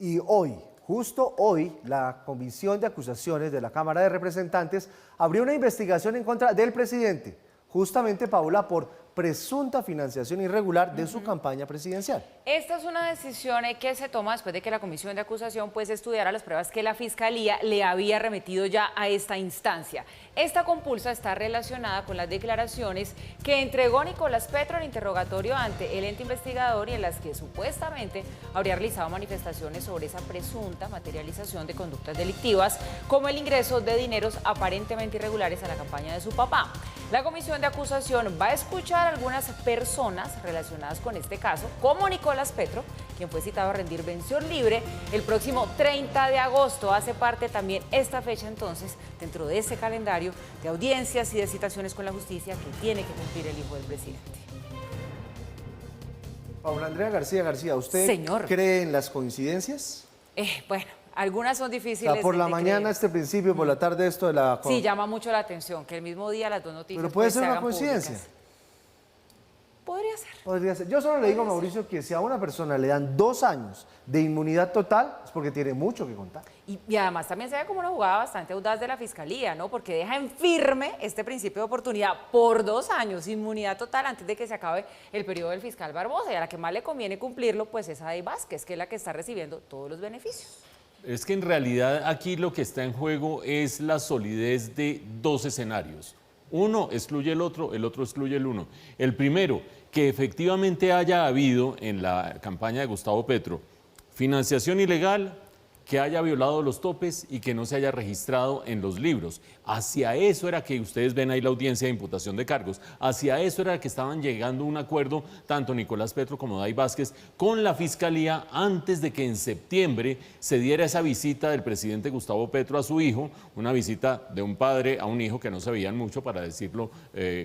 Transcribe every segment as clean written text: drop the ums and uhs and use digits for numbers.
Y hoy, justo hoy, la Comisión de Acusaciones de la Cámara de Representantes abrió una investigación en contra del presidente, justamente, Paula, por presunta financiación irregular de su campaña presidencial. Esta es una decisión que se toma después de que la Comisión de Acusación estudiara las pruebas que la Fiscalía le había remitido ya a esta instancia. Esta compulsa está relacionada con las declaraciones que entregó Nicolás Petro en interrogatorio ante el ente investigador y en las que supuestamente habría realizado manifestaciones sobre esa presunta materialización de conductas delictivas, como el ingreso de dineros aparentemente irregulares a la campaña de su papá. La Comisión de Acusación va a escuchar a algunas personas relacionadas con este caso, como Nicolás Petro, quien fue citado a rendir vención libre el próximo 30 de agosto. Hace parte también esta fecha, entonces, dentro de ese calendario de audiencias y de citaciones con la justicia que tiene que cumplir el hijo del presidente. Paula Andrea García, ¿usted cree en las coincidencias? Bueno, algunas son difíciles. O sea, por la mañana creer. Este principio, por la tarde esto de la... Sí, llama mucho la atención que el mismo día las dos noticias. Pero puede ser una coincidencia. Públicas. Podría ser. Podría ser. Yo solo le digo a Mauricio que si a una persona le dan 2 años de inmunidad total es porque tiene mucho que contar. Y además también se ve como una jugada bastante audaz de la Fiscalía, ¿no? Porque deja en firme este principio de oportunidad por 2 años, inmunidad total antes de que se acabe el periodo del fiscal Barbosa. Y a la que más le conviene cumplirlo, pues es a Day Vázquez, que es la que está recibiendo todos los beneficios. Es que en realidad aquí lo que está en juego es la solidez de 2 escenarios. Uno excluye el otro excluye el uno. El primero, que efectivamente haya habido en la campaña de Gustavo Petro financiación ilegal, que haya violado los topes y que no se haya registrado en los libros. Hacia eso era que ustedes ven ahí la audiencia de imputación de cargos. Hacia eso era que estaban llegando a un acuerdo tanto Nicolás Petro como Day Vázquez con la Fiscalía antes de que en septiembre se diera esa visita del presidente Gustavo Petro a su hijo, una visita de un padre a un hijo que no se veían mucho, para decirlo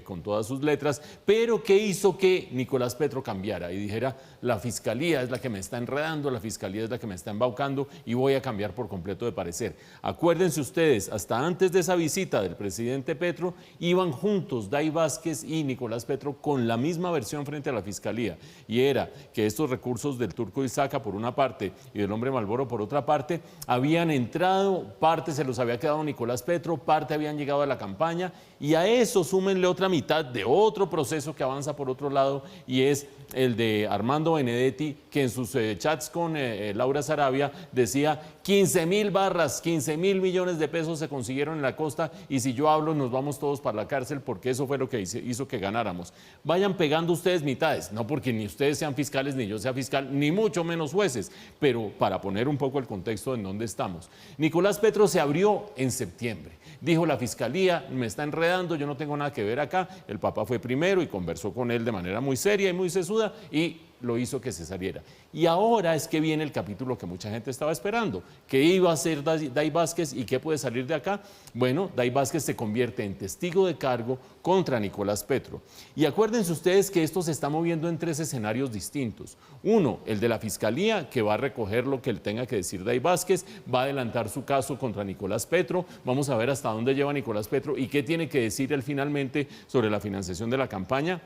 con todas sus letras, pero que hizo que Nicolás Petro cambiara y dijera: la Fiscalía es la que me está enredando, la Fiscalía es la que me está embaucando y voy a cambiar por completo de parecer. Acuérdense ustedes, hasta antes de esa visita del presidente Petro, iban juntos Day Vázquez y Nicolás Petro con la misma versión frente a la Fiscalía, y era que estos recursos del Turco Isaca por una parte y del hombre Malboro por otra parte habían entrado, parte se los había quedado Nicolás Petro, parte habían llegado a la campaña, y a eso súmenle otra mitad de otro proceso que avanza por otro lado, y es el de Armando Benedetti, que en sus chats con Laura Sarabia decía: 15.000 barras, 15.000 millones de pesos se consiguieron en la costa, y si yo hablo nos vamos todos para la cárcel, porque eso fue lo que hizo que ganáramos. Vayan pegando ustedes mitades, no porque ni ustedes sean fiscales ni yo sea fiscal, ni mucho menos jueces, pero para poner un poco el contexto en donde estamos. Nicolás Petro se abrió en septiembre, dijo: la Fiscalía me está enredando, yo no tengo nada que ver acá. El papá fue primero y conversó con él de manera muy seria y muy sesuda, y lo hizo que se saliera. Y ahora es que viene el capítulo que mucha gente estaba esperando. ¿Qué iba a hacer Day Vázquez y qué puede salir de acá? Bueno, Day Vázquez se convierte en testigo de cargo contra Nicolás Petro. Y acuérdense ustedes que esto se está moviendo en 3 escenarios distintos. Uno, el de la Fiscalía, que va a recoger lo que él tenga que decir Day Vázquez, va a adelantar su caso contra Nicolás Petro. Vamos a ver hasta dónde lleva Nicolás Petro y qué tiene que decir él finalmente sobre la financiación de la campaña.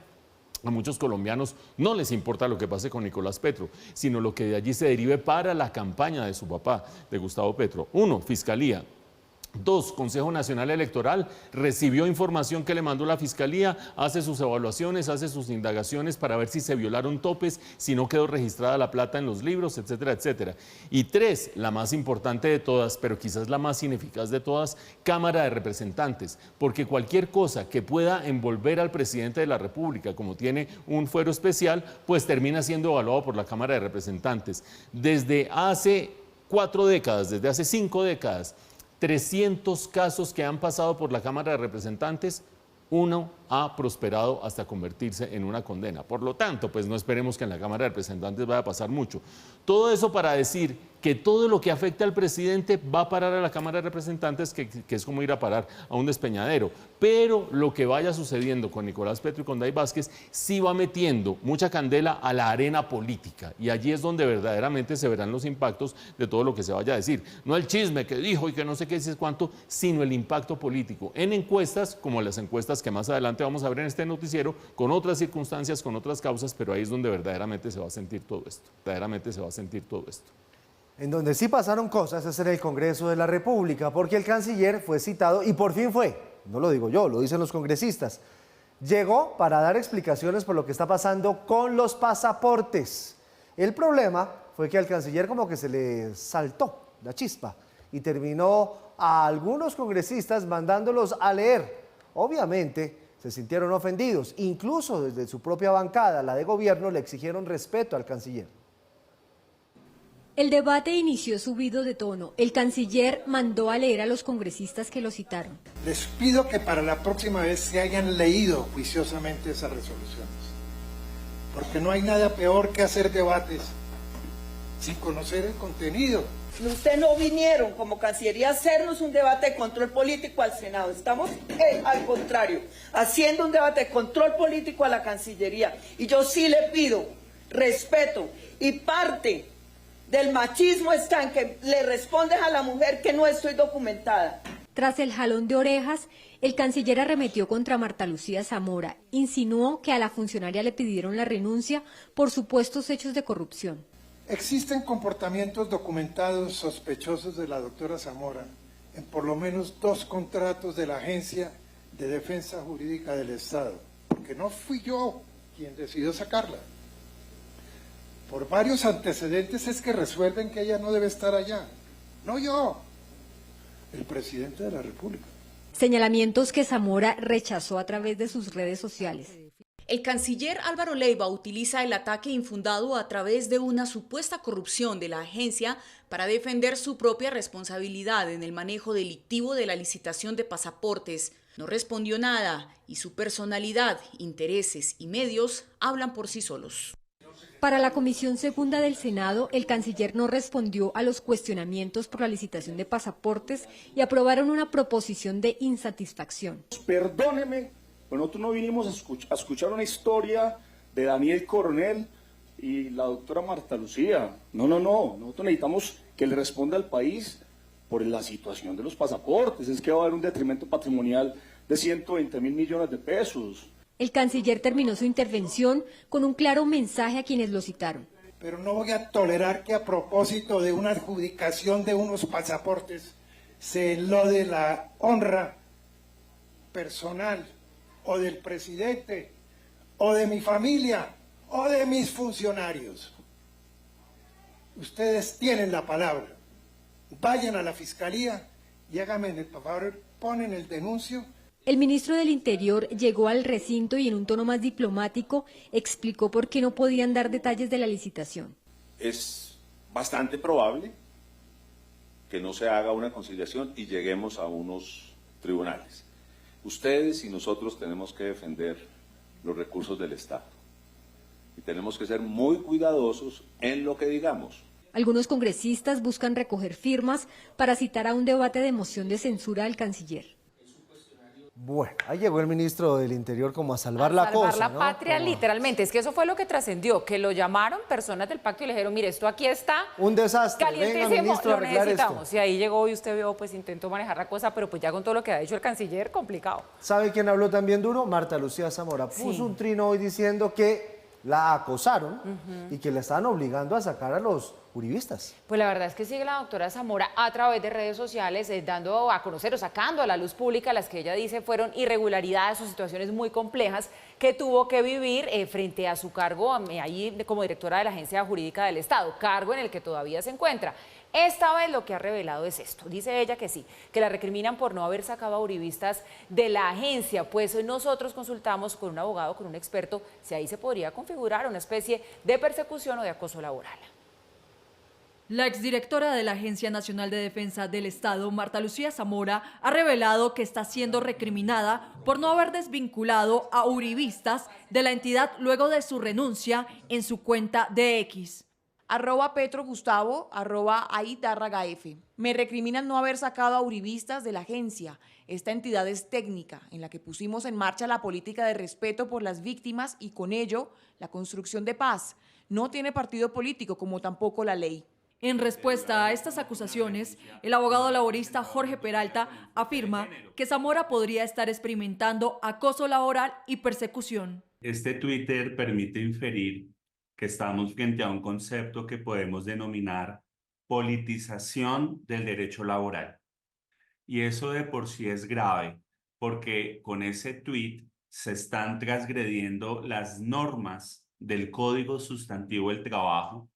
A muchos colombianos no les importa lo que pase con Nicolás Petro, sino lo que de allí se derive para la campaña de su papá, de Gustavo Petro. 1, Fiscalía. 2, Consejo Nacional Electoral recibió información que le mandó la Fiscalía, hace sus evaluaciones, hace sus indagaciones para ver si se violaron topes, si no quedó registrada la plata en los libros, etcétera, etcétera. Y 3, la más importante de todas, pero quizás la más ineficaz de todas, Cámara de Representantes, porque cualquier cosa que pueda envolver al presidente de la República, como tiene un fuero especial, pues termina siendo evaluado por la Cámara de Representantes. Desde hace 4 décadas, desde hace 5 décadas, 300 casos que han pasado por la Cámara de Representantes, uno ha prosperado hasta convertirse en una condena. Por lo tanto, pues no esperemos que en la Cámara de Representantes vaya a pasar mucho. Todo eso para decir que todo lo que afecte al presidente va a parar a la Cámara de Representantes, que es como ir a parar a un despeñadero. Pero lo que vaya sucediendo con Nicolás Petro y con Day Vázquez sí va metiendo mucha candela a la arena política, y allí es donde verdaderamente se verán los impactos de todo lo que se vaya a decir. No el chisme que dijo y que no sé qué es cuánto, sino el impacto político en encuestas, como las encuestas que más adelante vamos a ver en este noticiero, con otras circunstancias, con otras causas, pero ahí es donde verdaderamente se va a sentir todo esto. Verdaderamente se va a sentir todo esto. En donde sí pasaron cosas es en el Congreso de la República, porque el canciller fue citado y por fin fue, no lo digo yo, lo dicen los congresistas. Llegó para dar explicaciones por lo que está pasando con los pasaportes. El problema fue que al canciller como que se le saltó la chispa y terminó a algunos congresistas mandándolos a leer. Obviamente se sintieron ofendidos, incluso desde su propia bancada, la de gobierno, le exigieron respeto al canciller. El debate inició subido de tono. El canciller mandó a leer a los congresistas que lo citaron. Les pido que para la próxima vez se hayan leído juiciosamente esas resoluciones, porque no hay nada peor que hacer debates sin conocer el contenido. Ustedes no vinieron como Cancillería a hacernos un debate de control político al Senado. Estamos, al contrario, haciendo un debate de control político a la Cancillería. Y yo sí le pido respeto, y parte del machismo está en que le respondes a la mujer que no estoy documentada. Tras el jalón de orejas, el canciller arremetió contra Marta Lucía Zamora. Insinuó que a la funcionaria le pidieron la renuncia por supuestos hechos de corrupción. Existen comportamientos documentados sospechosos de la doctora Zamora en por lo menos 2 contratos de la Agencia de Defensa Jurídica del Estado, porque no fui yo quien decidió sacarla. Por varios antecedentes es que resuelven que ella no debe estar allá, no yo, el presidente de la República. Señalamientos que Zamora rechazó a través de sus redes sociales. El canciller Álvaro Leiva utiliza el ataque infundado a través de una supuesta corrupción de la agencia para defender su propia responsabilidad en el manejo delictivo de la licitación de pasaportes. No respondió nada y su personalidad, intereses y medios hablan por sí solos. Para la Comisión Segunda del Senado, el canciller no respondió a los cuestionamientos por la licitación de pasaportes y aprobaron una proposición de insatisfacción. Perdóneme, pero nosotros no vinimos a escuchar una historia de Daniel Coronel y la doctora Marta Lucía. No. Nosotros necesitamos que le responda al país por la situación de los pasaportes. Es que va a haber un detrimento patrimonial de 120.000 millones de pesos. El canciller terminó su intervención con un claro mensaje a quienes lo citaron. Pero no voy a tolerar que a propósito de una adjudicación de unos pasaportes se enlode la honra personal o del presidente o de mi familia o de mis funcionarios. Ustedes tienen la palabra. Vayan a la fiscalía y háganme el favor, ponen el denuncio. El ministro del Interior llegó al recinto y en un tono más diplomático explicó por qué no podían dar detalles de la licitación. Es bastante probable que no se haga una conciliación y lleguemos a unos tribunales. Ustedes y nosotros tenemos que defender los recursos del Estado y tenemos que ser muy cuidadosos en lo que digamos. Algunos congresistas buscan recoger firmas para citar a un debate de moción de censura al canciller. Bueno, ahí llegó el ministro del Interior como a salvar la cosa, salvar la ¿no? patria, literalmente. Es que eso fue lo que trascendió, que lo llamaron personas del pacto y le dijeron, mire, esto aquí está Un desastre, calientísimo, venga, ministro, a lo arreglar necesitamos. esto. Y ahí llegó y usted vio, pues intentó manejar la cosa, pero pues ya con todo lo que ha dicho el canciller, complicado. ¿Sabe quién habló también duro? Marta Lucía Zamora. Puso un trino hoy diciendo que la acosaron y que la estaban obligando a sacar a los uribistas. Pues la verdad es que sigue la doctora Zamora a través de redes sociales dando a conocer o sacando a la luz pública las que ella dice fueron irregularidades o situaciones muy complejas que tuvo que vivir frente a su cargo ahí como directora de la Agencia Jurídica del Estado, cargo en el que todavía se encuentra. Esta vez lo que ha revelado es esto, dice ella que sí, que la recriminan por no haber sacado a uribistas de la agencia, pues nosotros consultamos con un abogado, con un experto, si ahí se podría configurar una especie de persecución o de acoso laboral. La exdirectora de la Agencia Nacional de Defensa del Estado, Marta Lucía Zamora, ha revelado que está siendo recriminada por no haber desvinculado a uribistas de la entidad luego de su renuncia en su cuenta de X. @PetroGustavo, @AIDárragaF. Me recriminan no haber sacado a uribistas de la agencia. Esta entidad es técnica, en la que pusimos en marcha la política de respeto por las víctimas y con ello la construcción de paz. No tiene partido político, como tampoco la ley. En respuesta a estas acusaciones, el abogado laborista Jorge Peralta afirma que Zamora podría estar experimentando acoso laboral y persecución. Este Twitter permite inferir que estamos frente a un concepto que podemos denominar politización del derecho laboral. Y eso de por sí es grave, porque con ese tuit se están transgrediendo las normas del Código Sustantivo del Trabajo,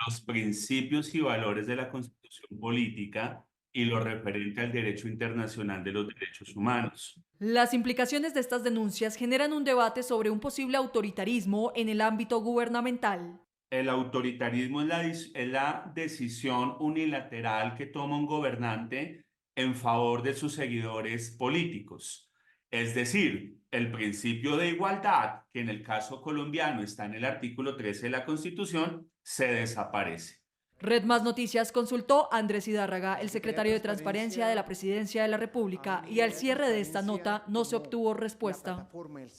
los principios y valores de la Constitución Política y lo referente al derecho internacional de los derechos humanos. Las implicaciones de estas denuncias generan un debate sobre un posible autoritarismo en el ámbito gubernamental. El autoritarismo es la decisión unilateral que toma un gobernante en favor de sus seguidores políticos. Es decir, el principio de igualdad, que en el caso colombiano está en el artículo 13 de la Constitución, se desaparece. Red Más Noticias consultó a Andrés Hidárraga, el secretario de Transparencia de la Presidencia de la República, y al cierre de esta nota no se obtuvo respuesta.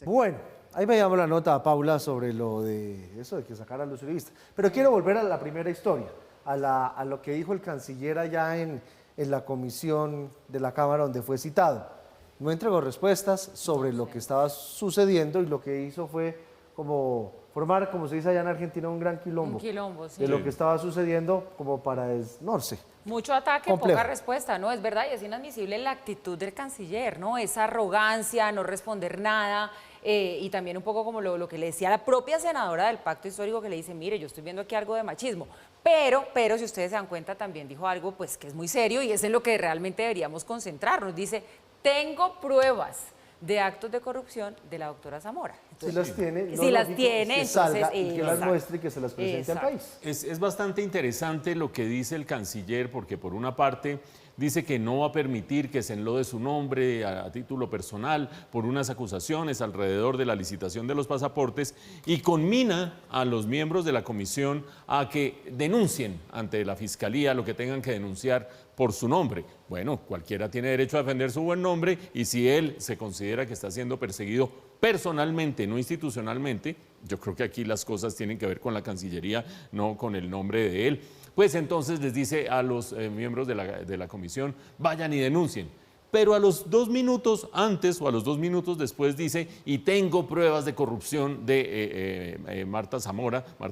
Bueno, ahí veíamos la nota a Paula sobre lo de eso, de que sacaran los juristas. Pero quiero volver a la primera historia, a lo que dijo el canciller allá en la comisión de la Cámara donde fue citado. No entregó respuestas sobre lo que estaba sucediendo y lo que hizo fue como formar, como se dice allá en Argentina, un gran quilombo. Un quilombo, sí. De lo que estaba sucediendo como para no sé. Mucho ataque, complejo. Poca respuesta, ¿no? Es verdad, y es inadmisible la actitud del canciller, ¿no? Esa arrogancia, no responder nada, y también un poco como lo que le decía la propia senadora del Pacto Histórico, que le dice, mire, yo estoy viendo aquí algo de machismo, pero si ustedes se dan cuenta, también dijo algo pues que es muy serio y es en lo que realmente deberíamos concentrarnos. Dice, tengo pruebas de actos de corrupción de la doctora Zamora. Si las tiene, si las tiene, que salga entonces, y que las muestre y que se las presente al país. Es bastante interesante lo que dice el canciller, porque por una parte dice que no va a permitir que se enlode su nombre a título personal por unas acusaciones alrededor de la licitación de los pasaportes y conmina a los miembros de la comisión a que denuncien ante la fiscalía lo que tengan que denunciar por su nombre. Bueno, cualquiera tiene derecho a defender su buen nombre y si él se considera que está siendo perseguido personalmente, no institucionalmente, yo creo que aquí las cosas tienen que ver con la Cancillería, no con el nombre de él, pues entonces les dice a los miembros de la comisión, vayan y denuncien. Pero a los 2 minutos antes o a los 2 minutos después dice, y tengo pruebas de corrupción de Marta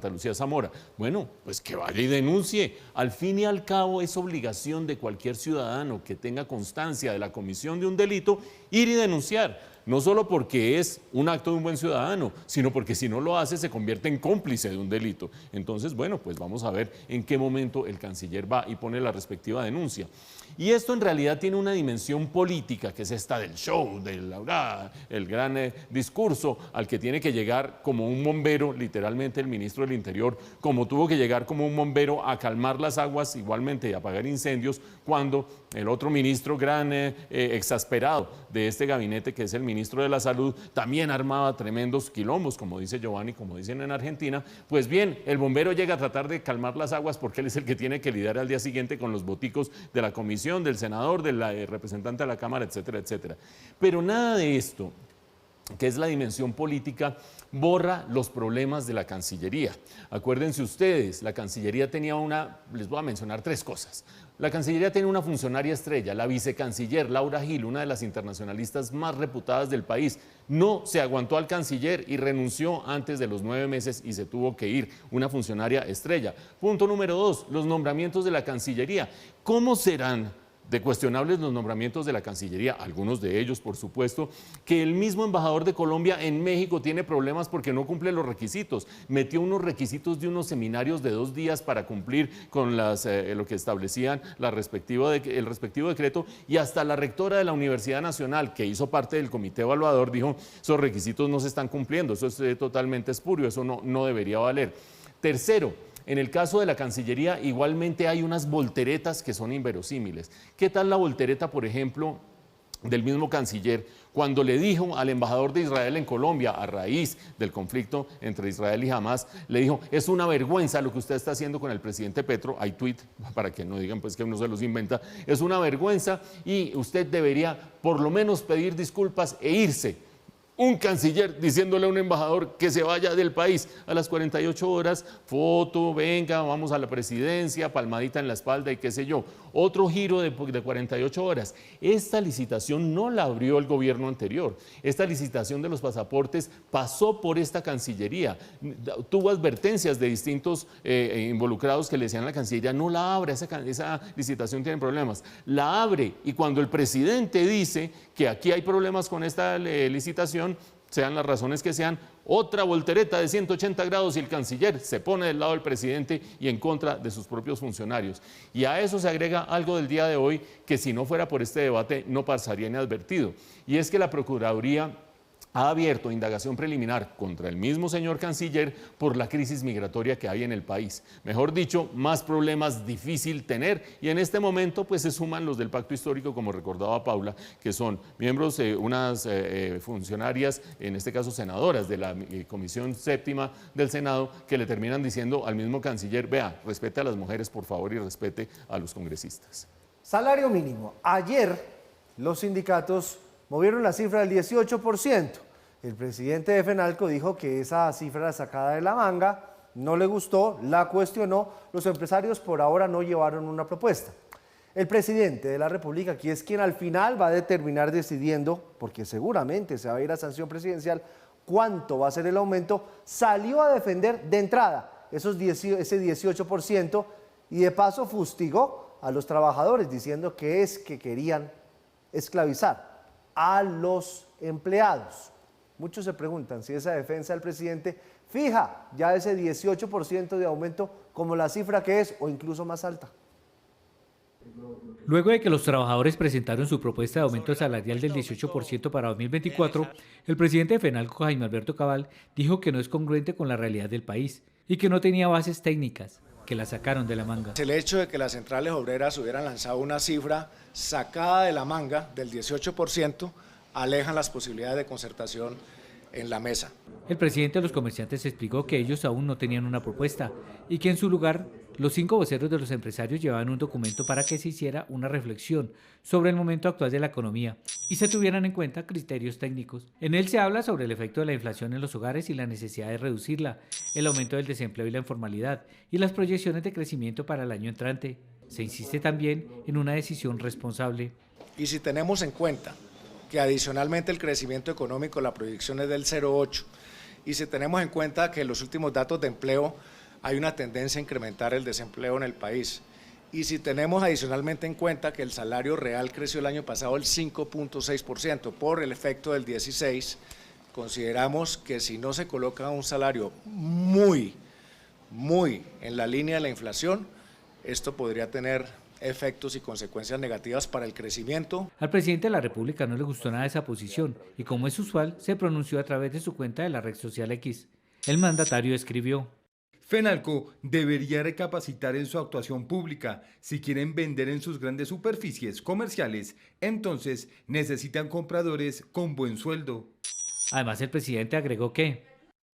Lucía Zamora. Bueno, pues que vaya y denuncie. Al fin y al cabo es obligación de cualquier ciudadano que tenga constancia de la comisión de un delito ir y denunciar. No solo porque es un acto de un buen ciudadano, sino porque si no lo hace se convierte en cómplice de un delito. Entonces, bueno, pues vamos a ver en qué momento el canciller va y pone la respectiva denuncia. Y esto en realidad tiene una dimensión política, que es esta del show, el gran discurso al que tiene que llegar como un bombero, literalmente el ministro del Interior, como tuvo que llegar como un bombero a calmar las aguas igualmente y apagar incendios, cuando el otro ministro exasperado de este gabinete, que es el ministro de la Salud, también armaba tremendos quilombos, como dice Giovanni, como dicen en Argentina. Pues bien, el bombero llega a tratar de calmar las aguas porque él es el que tiene que lidiar al día siguiente con los boticos de la comisión, del senador, del representante de la Cámara, etcétera, etcétera. Pero nada de esto, que es la dimensión política, borra los problemas de la Cancillería. Acuérdense ustedes, la Cancillería tenía les voy a mencionar 3 cosas. La Cancillería tiene una funcionaria estrella, la vicecanciller Laura Gil, una de las internacionalistas más reputadas del país. No se aguantó al canciller y renunció antes de los 9 meses y se tuvo que ir, una funcionaria estrella. Punto número 2, los nombramientos de la Cancillería. ¿Cómo serán de cuestionables los nombramientos de la Cancillería? Algunos de ellos, por supuesto, que el mismo embajador de Colombia en México tiene problemas porque no cumple los requisitos. Metió unos requisitos de unos seminarios de 2 días para cumplir con lo que establecían el respectivo decreto, y hasta la rectora de la Universidad Nacional, que hizo parte del comité evaluador, dijo, esos requisitos no se están cumpliendo, eso es totalmente espurio, eso no debería valer. Tercero, en el caso de la Cancillería igualmente hay unas volteretas que son inverosímiles. ¿Qué tal la voltereta, por ejemplo, del mismo canciller cuando le dijo al embajador de Israel en Colombia, a raíz del conflicto entre Israel y Hamas, le dijo, es una vergüenza lo que usted está haciendo con el presidente Petro? Hay tuit, para que no digan pues que uno se los inventa, es una vergüenza y usted debería por lo menos pedir disculpas e irse. Un canciller diciéndole a un embajador que se vaya del país a las 48 horas, foto, venga, vamos a la presidencia, palmadita en la espalda y qué sé yo. otro giro de 48 horas. Esta licitación no la abrió el gobierno anterior. Esta licitación de los pasaportes pasó por esta Cancillería. Tuvo advertencias de distintos involucrados que le decían a la Cancillería, no la abra, esa licitación tiene problemas. La abre, y cuando el presidente dice que aquí hay problemas con esta licitación, sean las razones que sean, otra voltereta de 180 grados y el canciller se pone del lado del presidente y en contra de sus propios funcionarios. Y a eso se agrega algo del día de hoy que si no fuera por este debate no pasaría inadvertido. Y es que la Procuraduría ha abierto indagación preliminar contra el mismo señor canciller por la crisis migratoria que hay en el país. Mejor dicho, más problemas difícil tener, y en este momento pues se suman los del pacto histórico, como recordaba Paula, que son miembros, unas funcionarias, en este caso senadoras de la Comisión Séptima del Senado, que le terminan diciendo al mismo canciller, vea, respete a las mujeres por favor y respete a los congresistas. Salario mínimo. Ayer los sindicatos movieron la cifra del 18%. El presidente de FENALCO dijo que esa cifra era sacada de la manga, no le gustó, la cuestionó. Los empresarios por ahora no llevaron una propuesta. El presidente de la República, que es quien al final va a determinar decidiendo, porque seguramente se va a ir a sanción presidencial, cuánto va a ser el aumento, salió a defender de entrada ese 18% y de paso fustigó a los trabajadores diciendo que querían esclavizar a los empleados. Muchos se preguntan si esa defensa del presidente fija ya ese 18% de aumento como la cifra que es o incluso más alta. Luego de que los trabajadores presentaron su propuesta de aumento salarial del 18% para 2024, el presidente de FENALCO, Jaime Alberto Cabal, dijo que no es congruente con la realidad del país y que no tenía bases técnicas, que la sacaron de la manga. El hecho de que las centrales obreras hubieran lanzado una cifra sacada de la manga del 18% alejan las posibilidades de concertación en la mesa. El presidente de los comerciantes explicó que ellos aún no tenían una propuesta y que en su lugar los 5 voceros de los empresarios llevaban un documento para que se hiciera una reflexión sobre el momento actual de la economía y se tuvieran en cuenta criterios técnicos. En él se habla sobre el efecto de la inflación en los hogares y la necesidad de reducirla, el aumento del desempleo y la informalidad y las proyecciones de crecimiento para el año entrante. Se insiste también en una decisión responsable. Y si tenemos en cuenta que adicionalmente el crecimiento económico, la proyección es del 0,8, y si tenemos en cuenta que en los últimos datos de empleo hay una tendencia a incrementar el desempleo en el país, y si tenemos adicionalmente en cuenta que el salario real creció el año pasado el 5.6% por el efecto del 16, consideramos que si no se coloca un salario muy en la línea de la inflación, esto podría tener efectos y consecuencias negativas para el crecimiento. Al presidente de la República no le gustó nada esa posición y, como es usual, se pronunció a través de su cuenta de la red social X. El mandatario escribió: FENALCO debería recapacitar en su actuación pública. Si quieren vender en sus grandes superficies comerciales, entonces necesitan compradores con buen sueldo. Además, el presidente agregó que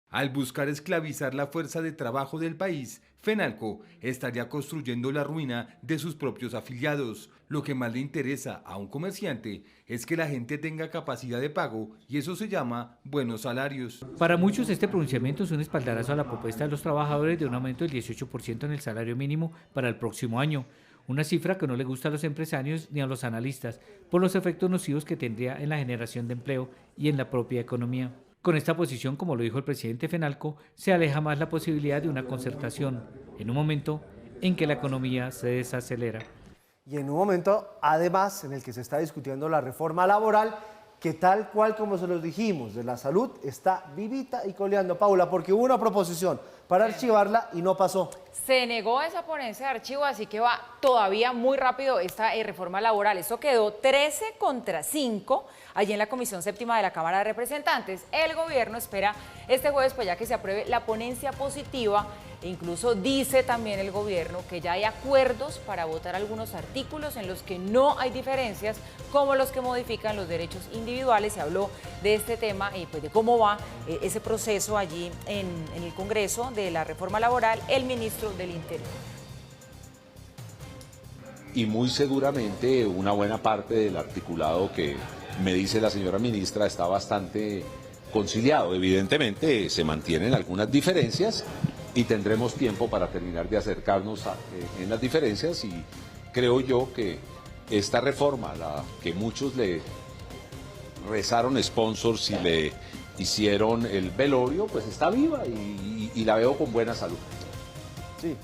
al buscar esclavizar la fuerza de trabajo del país, FENALCO estaría construyendo la ruina de sus propios afiliados. Lo que más le interesa a un comerciante es que la gente tenga capacidad de pago y eso se llama buenos salarios. Para muchos este pronunciamiento es un espaldarazo a la propuesta de los trabajadores de un aumento del 18% en el salario mínimo para el próximo año, una cifra que no le gusta a los empresarios ni a los analistas por los efectos nocivos que tendría en la generación de empleo y en la propia economía. Con esta posición, como lo dijo el presidente FENALCO, se aleja más la posibilidad de una concertación, en un momento en que la economía se desacelera. Y en un momento, además, en el que se está discutiendo la reforma laboral, que tal cual como se los dijimos, de la salud, está vivita y coleando, Paula, porque hubo una proposición para archivarla y no pasó. Se negó esa ponencia de archivo, así que va todavía muy rápido esta reforma laboral. Esto quedó 13 contra 5 allí en la Comisión Séptima de la Cámara de Representantes. El gobierno espera este jueves pues ya que se apruebe la ponencia positiva e incluso dice también el gobierno que ya hay acuerdos para votar algunos artículos en los que no hay diferencias, como los que modifican los derechos individuales. Se habló de este tema y pues de cómo va ese proceso allí en el Congreso de la reforma laboral, el ministro del Interior. Y muy seguramente una buena parte del articulado que me dice la señora ministra está bastante conciliado. Evidentemente se mantienen algunas diferencias y tendremos tiempo para terminar de acercarnos en las diferencias creo yo que esta reforma, la que muchos le rezaron sponsors y le hicieron el velorio, pues está viva y la veo con buena salud. Sí,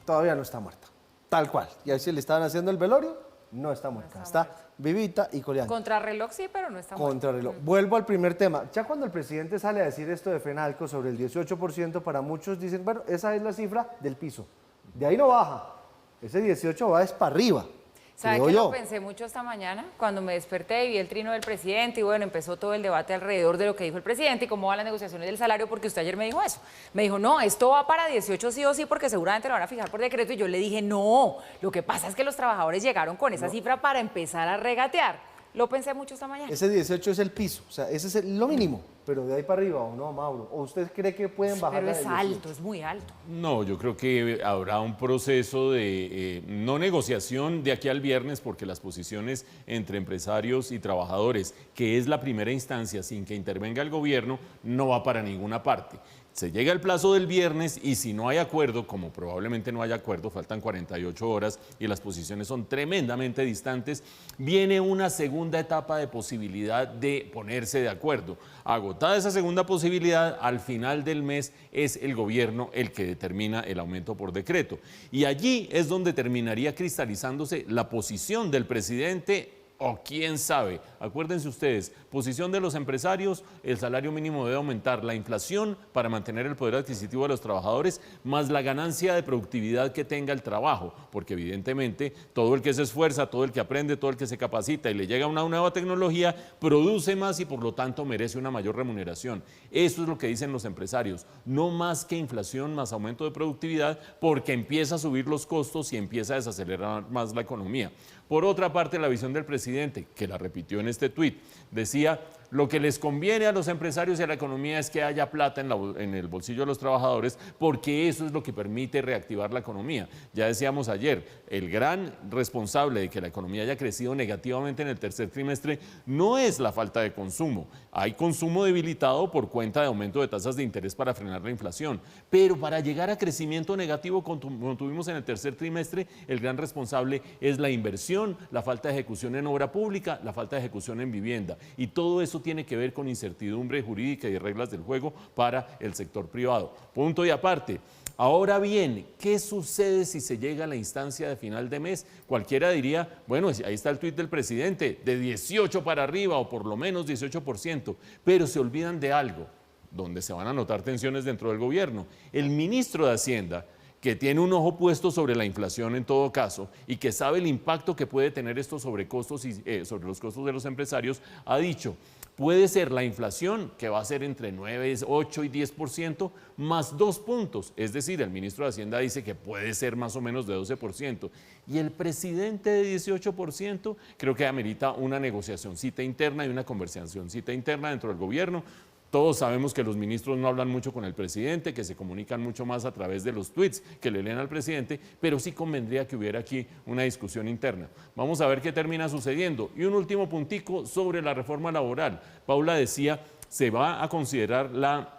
todavía no está muerta, tal cual. Y ahí si le estaban haciendo el velorio, no está muerta, está vivita y coleando. Contrarreloj sí, pero no está muerta. Contrarreloj. Vuelvo al primer tema. Ya cuando el presidente sale a decir esto de Fenalco sobre el 18%, para muchos dicen, bueno, esa es la cifra del piso. De ahí no baja. Ese 18 va es para arriba. ¿Sabe que lo pensé mucho esta mañana? Cuando me desperté y vi el trino del presidente y bueno, empezó todo el debate alrededor de lo que dijo el presidente y cómo van las negociaciones del salario, porque usted ayer me dijo eso. Me dijo, no, esto va para 18 sí o sí porque seguramente lo van a fijar por decreto y yo le dije, no, lo que pasa es que los trabajadores llegaron con esa cifra para empezar a regatear. Lo pensé mucho esta mañana. Ese 18 es el piso, o sea, ese es lo mínimo, pero de ahí para arriba, ¿o no, Mauro? ¿O usted cree que pueden bajar? Pero es alto, es muy alto. No, yo creo que habrá un proceso de no negociación de aquí al viernes, porque las posiciones entre empresarios y trabajadores, que es la primera instancia sin que intervenga el gobierno, no va para ninguna parte. Se llega el plazo del viernes y si no hay acuerdo, como probablemente no haya acuerdo, faltan 48 horas y las posiciones son tremendamente distantes, viene una segunda etapa de posibilidad de ponerse de acuerdo. Agotada esa segunda posibilidad, al final del mes es el gobierno el que determina el aumento por decreto. Y allí es donde terminaría cristalizándose la posición del presidente. O quién sabe, acuérdense ustedes, posición de los empresarios, el salario mínimo debe aumentar, la inflación para mantener el poder adquisitivo de los trabajadores, más la ganancia de productividad que tenga el trabajo, porque evidentemente todo el que se esfuerza, todo el que aprende, todo el que se capacita y le llega una nueva tecnología, produce más y por lo tanto merece una mayor remuneración. Eso es lo que dicen los empresarios, no más que inflación más aumento de productividad, porque empieza a subir los costos y empieza a desacelerar más la economía. Por otra parte, la visión del presidente, que la repitió en este tuit, decía, lo que les conviene a los empresarios y a la economía es que haya plata en el bolsillo de los trabajadores, porque eso es lo que permite reactivar la economía. Ya decíamos ayer, el gran responsable de que la economía haya crecido negativamente en el tercer trimestre no es la falta de consumo. Hay consumo debilitado por cuenta de aumento de tasas de interés para frenar la inflación, pero para llegar a crecimiento negativo como tuvimos en el tercer trimestre, el gran responsable es la inversión, la falta de ejecución en obra pública, la falta de ejecución en vivienda, y todo eso tiene que ver con incertidumbre jurídica y reglas del juego para el sector privado. Punto y aparte. Ahora bien, ¿qué sucede si se llega a la instancia de final de mes? Cualquiera diría, bueno, ahí está el tuit del presidente, de 18 para arriba o por lo menos 18%, pero se olvidan de algo, donde se van a notar tensiones dentro del gobierno. El ministro de Hacienda, que tiene un ojo puesto sobre la inflación en todo caso y que sabe el impacto que puede tener esto sobre costos y sobre los costos de los empresarios, ha dicho, puede ser la inflación, que va a ser entre 9, 8 y 10%, más 2 puntos. Es decir, el ministro de Hacienda dice que puede ser más o menos de 12%. Y el presidente de 18%, creo que amerita una negociacioncita interna y una conversacioncita interna dentro del gobierno. Todos sabemos que los ministros no hablan mucho con el presidente, que se comunican mucho más a través de los tweets que le leen al presidente, pero sí convendría que hubiera aquí una discusión interna. Vamos a ver qué termina sucediendo. Y un último puntico sobre la reforma laboral. Paula decía, se va a considerar la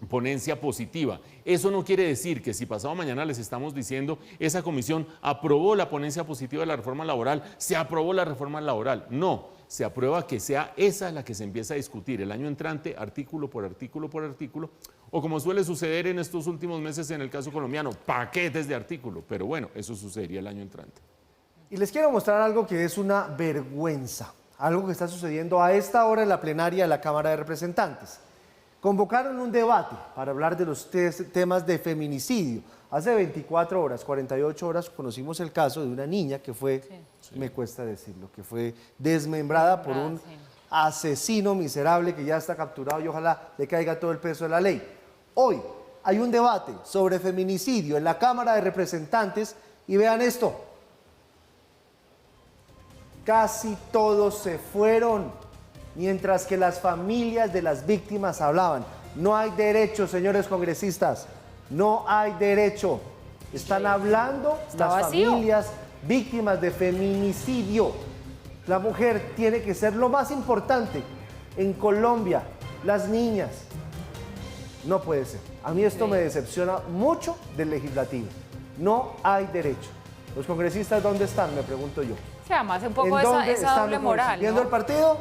ponencia positiva. Eso no quiere decir que si pasado mañana les estamos diciendo esa comisión aprobó la ponencia positiva de la reforma laboral, se aprobó la reforma laboral. No. Se aprueba que sea esa la que se empieza a discutir el año entrante, artículo por artículo por artículo, o como suele suceder en estos últimos meses en el caso colombiano, paquetes de artículos, pero bueno, eso sucedería el año entrante. Y les quiero mostrar algo que es una vergüenza, algo que está sucediendo a esta hora en la plenaria de la Cámara de Representantes. Convocaron un debate para hablar de los temas de feminicidio. Hace 24 horas, 48 horas, conocimos el caso de una niña que fue, me cuesta decirlo, que fue desmembrada por un asesino miserable que ya está capturado y ojalá le caiga todo el peso de la ley. Hoy hay un debate sobre feminicidio en la Cámara de Representantes y vean esto. Casi todos se fueron, mientras que las familias de las víctimas hablaban. No hay derecho, señores congresistas. No hay derecho. Están hablando las familias víctimas de feminicidio. La mujer tiene que ser lo más importante. En Colombia, las niñas. No puede ser. A mí esto me decepciona mucho del legislativo. No hay derecho. ¿Los congresistas dónde están? Me pregunto yo. O sea, además un poco ¿En esa dónde están doble los moral, ¿Viendo ¿no? el partido?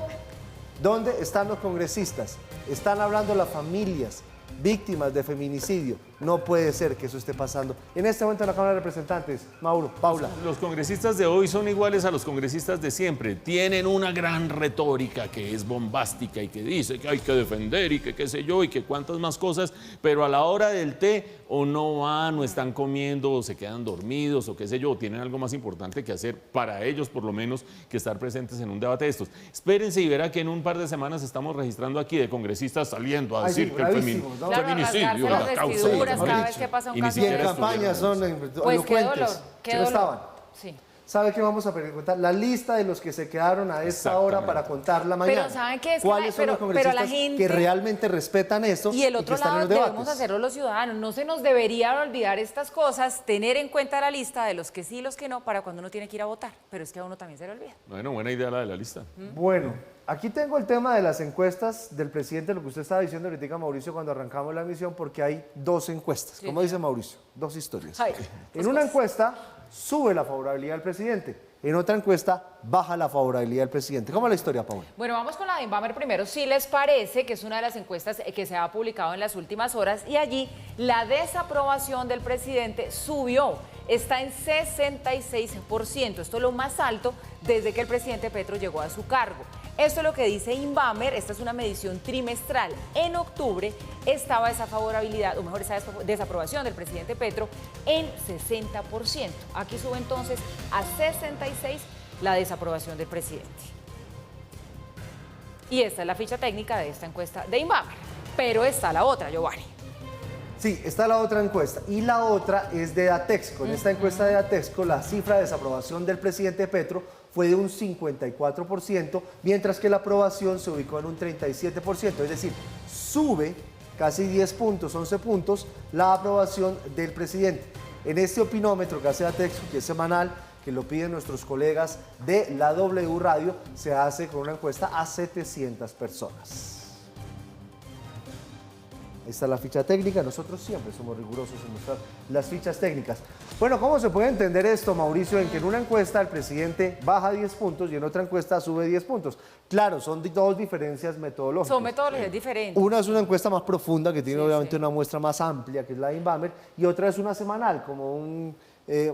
¿Dónde están los congresistas? Están hablando las familias víctimas de feminicidio. No puede ser que eso esté pasando. En este momento en la Cámara de Representantes, Mauro, Paula. Los congresistas de hoy son iguales a los congresistas de siempre. Tienen una gran retórica que es bombástica y que dice que hay que defender y que qué sé yo y que cuántas más cosas, pero a la hora del té o no van o están comiendo o se quedan dormidos o qué sé yo, o tienen algo más importante que hacer para ellos por lo menos que estar presentes en un debate de estos. Espérense y verá que en un par de semanas estamos registrando aquí de congresistas saliendo a decir que el feminicidio, las la causa. vestiduras cada vez que pasa un Y ni caso. Y en siquiera campaña son Pues qué elocuentes. dolor, qué que no dolor. estaban. Sí. ¿Sabe qué vamos a preguntar? La lista de los que se quedaron a esta hora para contarla mañana. Pero ¿saben qué? Es que ¿Cuáles son los pero congresistas la gente, que realmente respetan eso y el que otro están en lado los debemos debates? hacerlo los ciudadanos. No se nos debería olvidar estas cosas, tener en cuenta la lista de los que sí y los que no para cuando uno tiene que ir a votar. Pero es que a uno también se le olvida. Bueno, buena idea la de la lista. Bueno, aquí tengo el tema de las encuestas del presidente, lo que usted estaba diciendo ahorita, Mauricio, cuando arrancamos la emisión, porque hay dos encuestas. Sí. Como dice Mauricio, dos historias. Ay, en una encuesta sube la favorabilidad del presidente, en otra encuesta baja la favorabilidad del presidente. ¿Cómo es la historia, Paula? Bueno, vamos con la de Inbamer primero. Si les parece, que es una de las encuestas que se ha publicado en las últimas horas, y allí la desaprobación del presidente subió, está en 66%. Esto es lo más alto desde que el presidente Petro llegó a su cargo. Esto es lo que dice Inbamer, esta es una medición trimestral. En octubre estaba esa favorabilidad, o mejor, esa desaprobación del presidente Petro en 60%. Aquí sube entonces a 66% la desaprobación del presidente. Y esta es la ficha técnica de esta encuesta de Inbamer. Pero está la otra, Giovanni. Sí, está la otra encuesta. Y la otra es de Datexco. En esta encuesta de Datexco, la cifra de desaprobación del presidente Petro fue de un 54%, mientras que la aprobación se ubicó en un 37%. Es decir, sube casi 10 puntos, 11 puntos, la aprobación del presidente. En este opinómetro que hace Datexco, que es semanal, que lo piden nuestros colegas de la W Radio, se hace con una encuesta a 700 personas. Esta es la ficha técnica, nosotros siempre somos rigurosos en mostrar las fichas técnicas. Bueno, ¿cómo se puede entender esto, Mauricio, en que en una encuesta el presidente baja 10 puntos y en otra encuesta sube 10 puntos? Claro, son dos diferencias metodológicas. Son metodologías diferentes. Una es una encuesta más profunda, que tiene Sí, obviamente sí. una muestra más amplia, que es la de Inbamer, y otra es una semanal, como Sí, es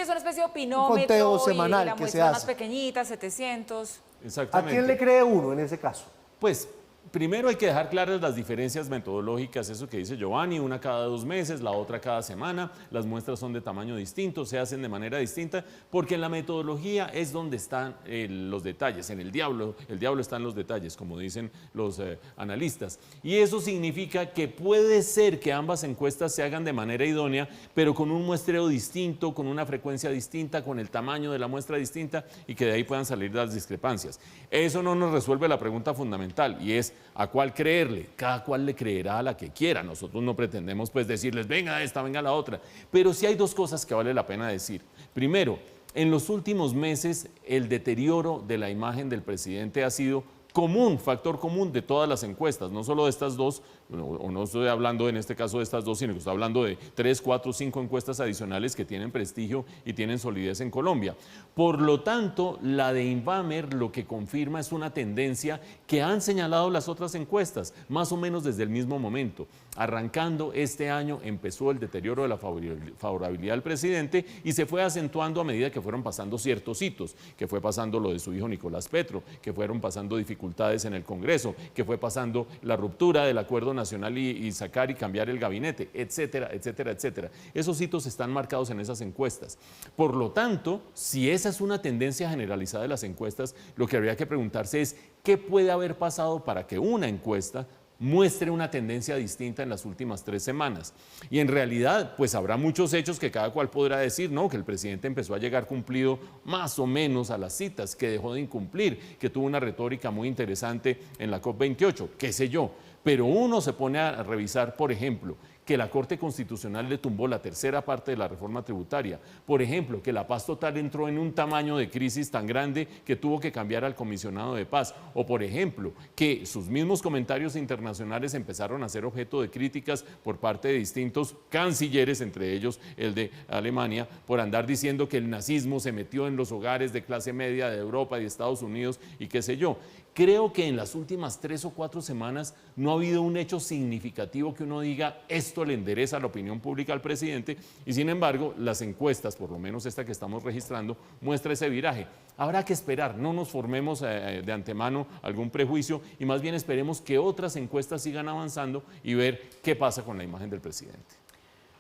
una especie de opinómetro conteo semanal y la que muestra se más hace. pequeñita, 700. ¿A Exactamente. quién le cree uno en ese caso? Pues primero hay que dejar claras las diferencias metodológicas, eso que dice Giovanni, una cada 2 meses, la otra cada semana, las muestras son de tamaño distinto, se hacen de manera distinta, porque en la metodología es donde están los detalles, en el diablo están los detalles, como dicen los analistas. Y eso significa que puede ser que ambas encuestas se hagan de manera idónea, pero con un muestreo distinto, con una frecuencia distinta, con el tamaño de la muestra distinta, y que de ahí puedan salir las discrepancias. Eso no nos resuelve la pregunta fundamental, y es ¿a cuál creerle? Cada cual le creerá a la que quiera. Nosotros no pretendemos pues decirles, venga esta, venga la otra. Pero sí hay dos cosas que vale la pena decir. Primero, en los últimos meses el deterioro de la imagen del presidente ha sido común, factor común de todas las encuestas, no solo de estas dos, o no estoy hablando en este caso de estas dos, sino que estoy hablando de 3, 4, 5 encuestas adicionales que tienen prestigio y tienen solidez en Colombia. Por lo tanto, la de Inbamer lo que confirma es una tendencia que han señalado las otras encuestas, más o menos desde el mismo momento. Arrancando este año empezó el deterioro de la favorabilidad del presidente y se fue acentuando a medida que fueron pasando ciertos hitos, que fue pasando lo de su hijo Nicolás Petro, que fueron pasando dificultades en el Congreso, que fue pasando la ruptura del acuerdo nacional y sacar y cambiar el gabinete, etcétera, etcétera, etcétera. Esos hitos están marcados en esas encuestas. Por lo tanto, si esa es una tendencia generalizada de las encuestas, lo que habría que preguntarse es ¿qué puede haber pasado para que una encuesta muestre una tendencia distinta en las últimas 3 semanas? Y en realidad, pues habrá muchos hechos que cada cual podrá decir, ¿no? Que el presidente empezó a llegar cumplido más o menos a las citas, que dejó de incumplir, que tuvo una retórica muy interesante en la COP28, qué sé yo. pero uno se pone a revisar, por ejemplo, que la Corte Constitucional le tumbó la tercera parte de la reforma tributaria. Por ejemplo, que la paz total entró en un tamaño de crisis tan grande que tuvo que cambiar al comisionado de paz. O por ejemplo, que sus mismos comentarios internacionales empezaron a ser objeto de críticas por parte de distintos cancilleres, entre ellos el de Alemania, por andar diciendo que el nazismo se metió en los hogares de clase media de Europa y de Estados Unidos y qué sé yo. Creo que en las últimas 3 o 4 semanas no ha habido un hecho significativo que uno diga esto le endereza la opinión pública al presidente y sin embargo las encuestas, por lo menos esta que estamos registrando, muestra ese viraje. Habrá que esperar, no nos formemos de antemano algún prejuicio y más bien esperemos que otras encuestas sigan avanzando y ver qué pasa con la imagen del presidente.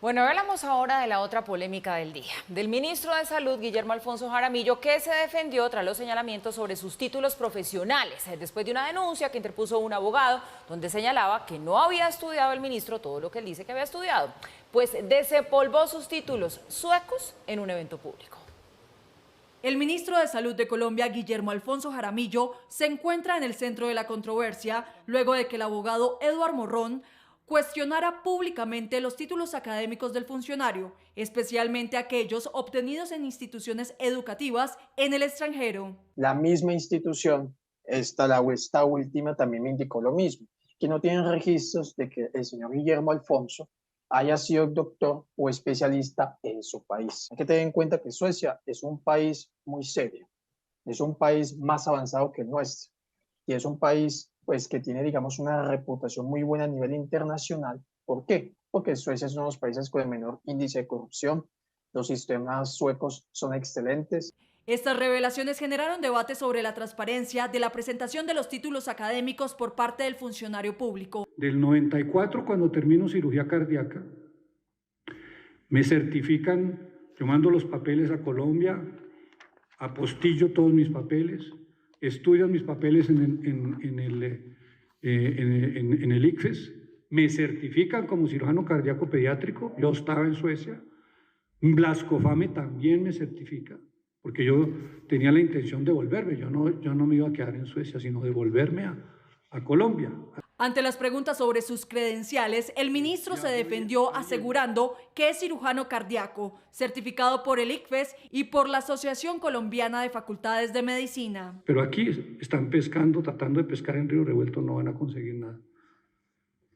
Bueno, hablamos ahora de la otra polémica del día, del ministro de Salud, Guillermo Alfonso Jaramillo, que se defendió tras los señalamientos sobre sus títulos profesionales, después de una denuncia que interpuso un abogado, donde señalaba que no había estudiado el ministro todo lo que él dice que había estudiado, pues desempolvó sus títulos suecos en un evento público. El ministro de Salud de Colombia, Guillermo Alfonso Jaramillo, se encuentra en el centro de la controversia, luego de que el abogado Eduard Morrón cuestionara públicamente los títulos académicos del funcionario, especialmente aquellos obtenidos en instituciones educativas en el extranjero. La misma institución, esta última, también me indicó lo mismo, que no tienen registros de que el señor Guillermo Alfonso haya sido doctor o especialista en su país. Hay que tener en cuenta que Suecia es un país muy serio, es un país más avanzado que el nuestro y es un país pues que tiene, digamos, una reputación muy buena a nivel internacional. ¿Por qué? Porque Suecia es uno de los países con el menor índice de corrupción. Los sistemas suecos son excelentes. Estas revelaciones generaron debate sobre la transparencia de la presentación de los títulos académicos por parte del funcionario público. Del 94, cuando termino cirugía cardíaca, me certifican, yo mando los papeles a Colombia, apostillo todos mis papeles, estudian mis papeles en el ICFES, me certifican como cirujano cardíaco pediátrico, yo estaba en Suecia, Blascofame también me certifica, porque yo tenía la intención de volverme, yo no me iba a quedar en Suecia, sino de volverme a Colombia. Ante las preguntas sobre sus credenciales, el ministro se defendió asegurando que es cirujano cardíaco, certificado por el ICFES y por la Asociación Colombiana de Facultades de Medicina. Pero aquí están pescando, tratando de pescar en río revuelto, no van a conseguir nada.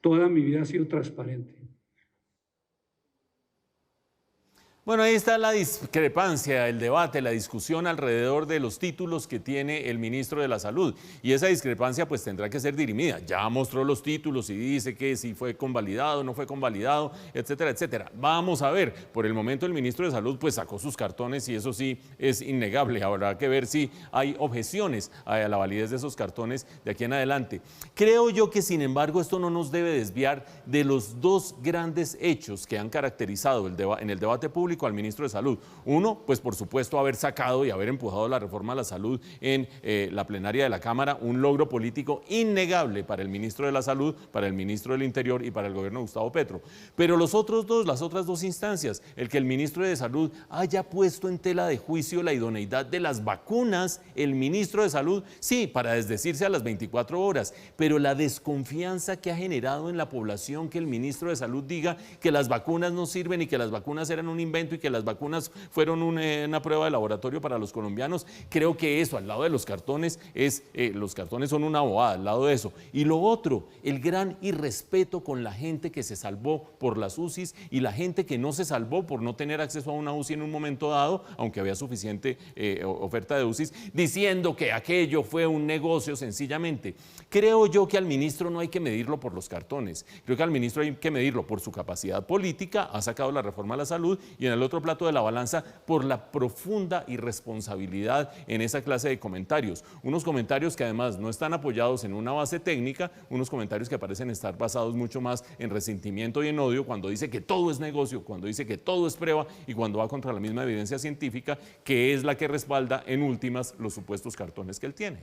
Toda mi vida ha sido transparente. Bueno, ahí está la discrepancia, el debate, la discusión alrededor de los títulos que tiene el ministro de la Salud. Y esa discrepancia pues tendrá que ser dirimida. Ya mostró los títulos y dice que si fue convalidado, no fue convalidado, etcétera, etcétera. Vamos a ver. Por el momento el ministro de Salud pues sacó sus cartones y eso sí es innegable. Habrá que ver si hay objeciones a la validez de esos cartones de aquí en adelante. Creo yo que sin embargo esto no nos debe desviar de los dos grandes hechos que han caracterizado en el debate público al ministro de Salud. Uno, pues por supuesto haber sacado y haber empujado la reforma a la salud en la plenaria de la Cámara, un logro político innegable para el ministro de la Salud, para el ministro del Interior y para el gobierno de Gustavo Petro. Pero las otras dos instancias, el que el ministro de Salud haya puesto en tela de juicio la idoneidad de las vacunas, el ministro de Salud, sí, para desdecirse a las 24 horas, pero la desconfianza que ha generado en la población que el ministro de Salud diga que las vacunas no sirven y que las vacunas eran un invento y que las vacunas fueron una prueba de laboratorio para los colombianos, creo que eso al lado de los cartones los cartones son una bobada al lado de eso. Y lo otro, el gran irrespeto con la gente que se salvó por las UCIs y la gente que no se salvó por no tener acceso a una UCI en un momento dado, aunque había suficiente oferta de UCIs, diciendo que aquello fue un negocio sencillamente. Creo yo que al ministro no hay que medirlo por los cartones, creo que al ministro hay que medirlo por su capacidad política, ha sacado la reforma a la salud y en el otro plato de la balanza por la profunda irresponsabilidad en esa clase de comentarios. Unos comentarios que además no están apoyados en una base técnica, unos comentarios que parecen estar basados mucho más en resentimiento y en odio cuando dice que todo es negocio, cuando dice que todo es prueba y cuando va contra la misma evidencia científica que es la que respalda en últimas los supuestos cartones que él tiene.